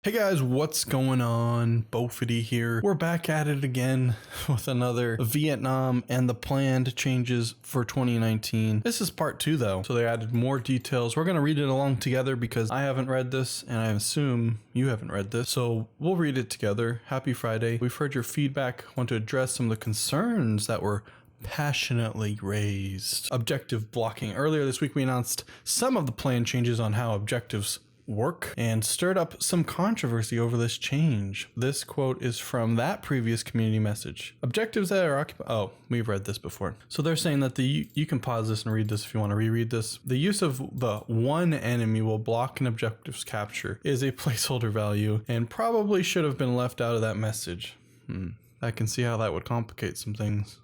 Hey guys, what's going on? Bofeity here. We're back at it again with another Vietnam and the planned changes for 2019. This is part 2 though, so they added more details. We're going to read it along together because I haven't read this and I assume you haven't read this. So we'll read it together. Happy Friday. We've heard your feedback. Want to address some of the concerns that were passionately raised. Objective blocking. Earlier this week we announced some of the planned changes on how objectives work and stirred up some controversy over this change. This quote is from that previous community message. Objectives that are occupied. Oh, we've read this before. So they're saying that you can pause this and read this if you want to reread this. The use of the one enemy will block an objective's capture is a placeholder value and probably should have been left out of that message. I can see how that would complicate some things.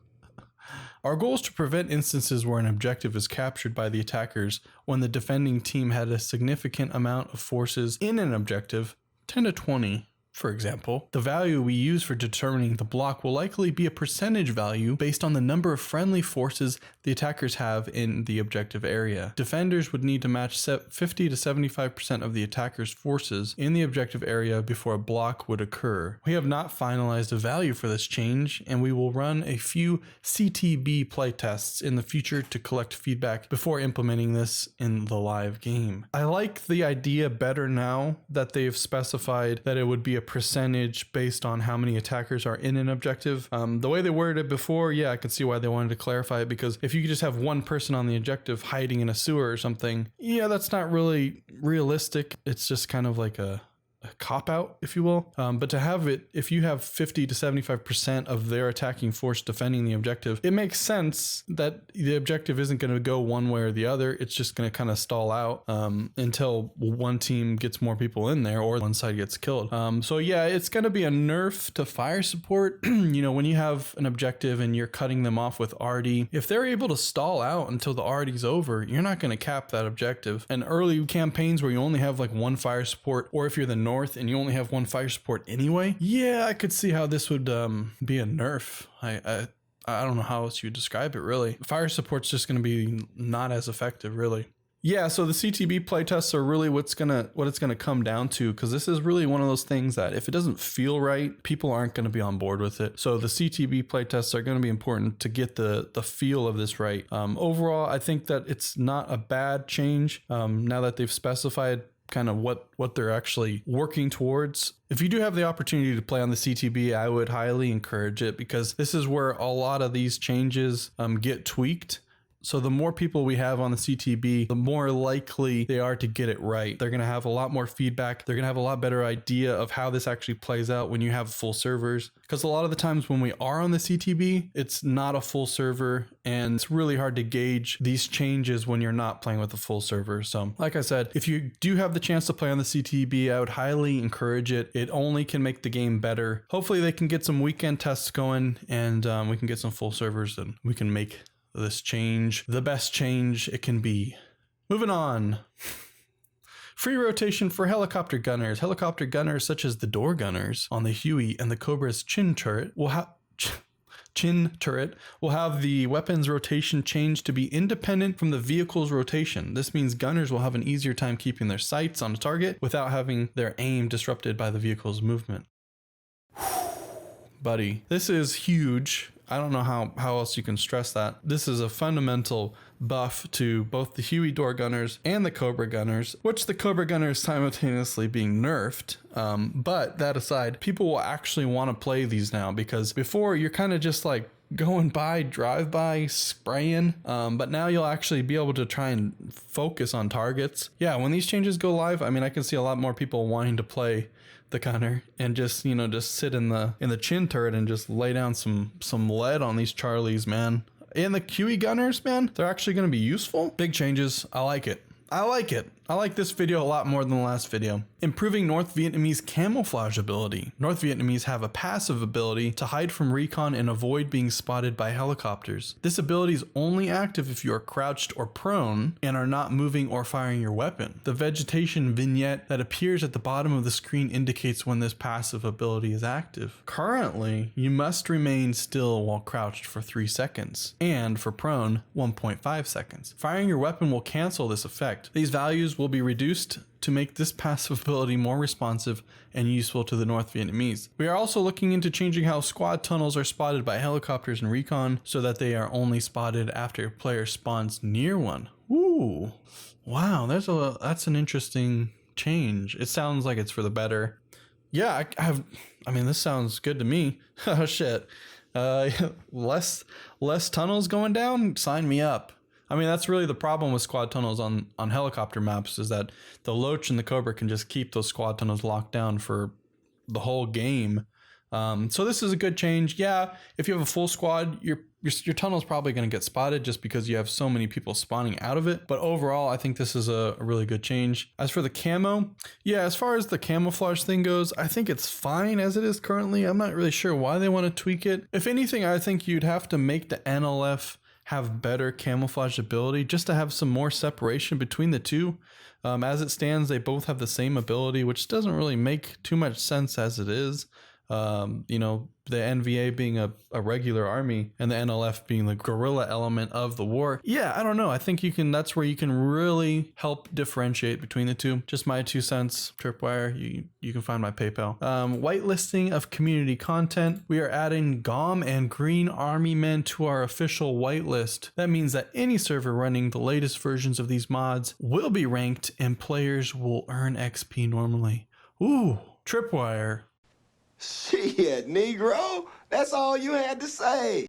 Our goal is to prevent instances where an objective is captured by the attackers when the defending team had a significant amount of forces in an objective, 10 to 20. For example, the value we use for determining the block will likely be a percentage value based on the number of friendly forces the attackers have in the objective area. Defenders would need to match 50 to 75% of the attackers' forces in the objective area before a block would occur. We have not finalized a value for this change, and we will run a few CTB playtests in the future to collect feedback before implementing this in the live game. I like the idea better now that they've specified that it would be a percentage based on how many attackers are in an objective. The way they worded it before, yeah, I can see why they wanted to clarify it, because if you could just have one person on the objective hiding in a sewer or something, yeah, that's not really realistic. It's just kind of like a cop-out, if you will. But to have it, if you have 50 to 75% of their attacking force defending the objective, it makes sense that the objective isn't going to go one way or the other. It's just going to kind of stall out until one team gets more people in there or one side gets killed. So yeah, it's going to be a nerf to fire support. You know, when you have an objective and you're cutting them off with RD, if they're able to stall out until the RD's over, you're not going to cap that objective. And early campaigns where you only have like one fire support, or if you're the north and you only have one fire support anyway, yeah, I could see how this would be a nerf. I don't know how else you would describe it, really. Fire support's just going to be not as effective, really. Yeah, so the CTB playtests are really what it's gonna come down to, because this is really one of those things that if it doesn't feel right, people aren't going to be on board with it. So the CTB playtests are going to be important to get the feel of this right. Overall, I think that it's not a bad change now that they've specified kind of what they're actually working towards. If you do have the opportunity to play on the CTB, I would highly encourage it, because this is where a lot of these changes get tweaked. So the more people we have on the CTB, the more likely they are to get it right. They're going to have a lot more feedback. They're going to have a lot better idea of how this actually plays out when you have full servers. Because a lot of the times when we are on the CTB, it's not a full server, and it's really hard to gauge these changes when you're not playing with a full server. So like I said, if you do have the chance to play on the CTB, I would highly encourage it. It only can make the game better. Hopefully they can get some weekend tests going, and we can get some full servers, and we can make this change the best change it can be. Moving on. Free rotation for helicopter gunners. Helicopter gunners such as the door gunners on the Huey and the Cobra's chin turret will have the weapon's rotation changed to be independent from the vehicle's rotation. This means gunners will have an easier time keeping their sights on a target without having their aim disrupted by the vehicle's movement. Buddy, this is huge. I don't know how else you can stress that. This is a fundamental buff to both the Huey door gunners and the Cobra gunners, which the Cobra gunner is simultaneously being nerfed. But that aside, people will actually want to play these now, because before you're kind of just like going by, drive by, spraying. But now you'll actually be able to try and focus on targets. Yeah, when these changes go live, I mean, I can see a lot more people wanting to play the gunner and just sit in the chin turret and just lay down some lead on these Charlies, man. And the QE gunners, man, they're actually going to be useful. Big changes. I like it. I like this video a lot more than the last video. Improving North Vietnamese camouflage ability. North Vietnamese have a passive ability to hide from recon and avoid being spotted by helicopters. This ability is only active if you are crouched or prone and are not moving or firing your weapon. The vegetation vignette that appears at the bottom of the screen indicates when this passive ability is active. Currently, you must remain still while crouched for 3 seconds, and for prone, 1.5 seconds. Firing your weapon will cancel this effect. These values will be reduced to make this passive ability more responsive and useful to the North Vietnamese. We are also looking into changing how squad tunnels are spotted by helicopters and recon so that they are only spotted after a player spawns near one. Ooh, wow, that's an interesting change. It sounds like it's for the better. Yeah, I mean, this sounds good to me. Oh shit. Less tunnels going down? Sign me up. I mean, that's really the problem with squad tunnels on helicopter maps, is that the Loach and the Cobra can just keep those squad tunnels locked down for the whole game. So this is a good change. Yeah, if you have a full squad, your tunnel's probably going to get spotted just because you have so many people spawning out of it. But overall, I think this is a really good change. As for the camo, yeah, as far as the camouflage thing goes, I think it's fine as it is currently. I'm not really sure why they want to tweak it. If anything, I think you'd have to make the NLF have better camouflage ability just to have some more separation between the two. As it stands, they both have the same ability, which doesn't really make too much sense as it is. You know, the NVA being a regular army and the NLF being the guerrilla element of the war. Yeah, I don't know. I think that's where you can really help differentiate between the two. Just my 2 cents, Tripwire. You can find my PayPal. Whitelisting of community content. We are adding GOM and Green Army Men to our official whitelist. That means that any server running the latest versions of these mods will be ranked and players will earn XP normally. Ooh, Tripwire. Shit, Negro, that's all you had to say.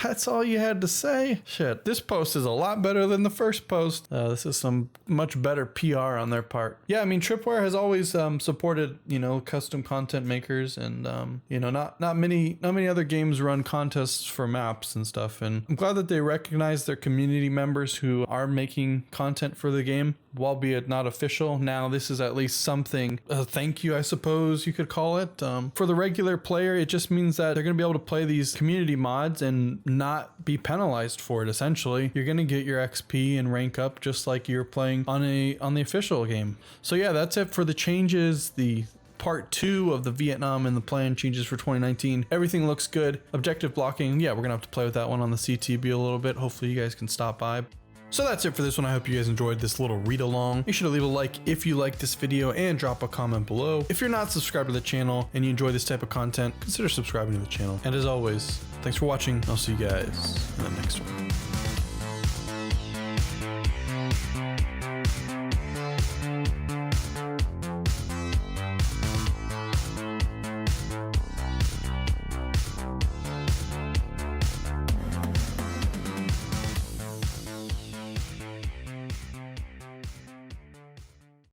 That's all you had to say? Shit, this post is a lot better than the first post. This is some much better PR on their part. Yeah, I mean, Tripwire has always supported, you know, custom content makers, and you know, not many other games run contests for maps and stuff. And I'm glad that they recognize their community members who are making content for the game, albeit not official. Now this is at least something, a thank you, I suppose you could call it. For the regular player, it just means that they're going to be able to play these community mods and not be penalized for it. Essentially, you're going to get your XP and rank up just like you're playing on the official game. So yeah, that's it for the changes. The part 2 of the Vietnam and the plan changes for 2019. Everything looks good. Objective blocking, yeah, we're gonna have to play with that one on the CTB a little bit. Hopefully you guys can stop by. So that's it for this one. I hope you guys enjoyed this little read along. Make sure to leave a like if you like this video and drop a comment below. If you're not subscribed to the channel and you enjoy this type of content, consider subscribing to the channel. And as always, thanks for watching. I'll see you guys in the next one.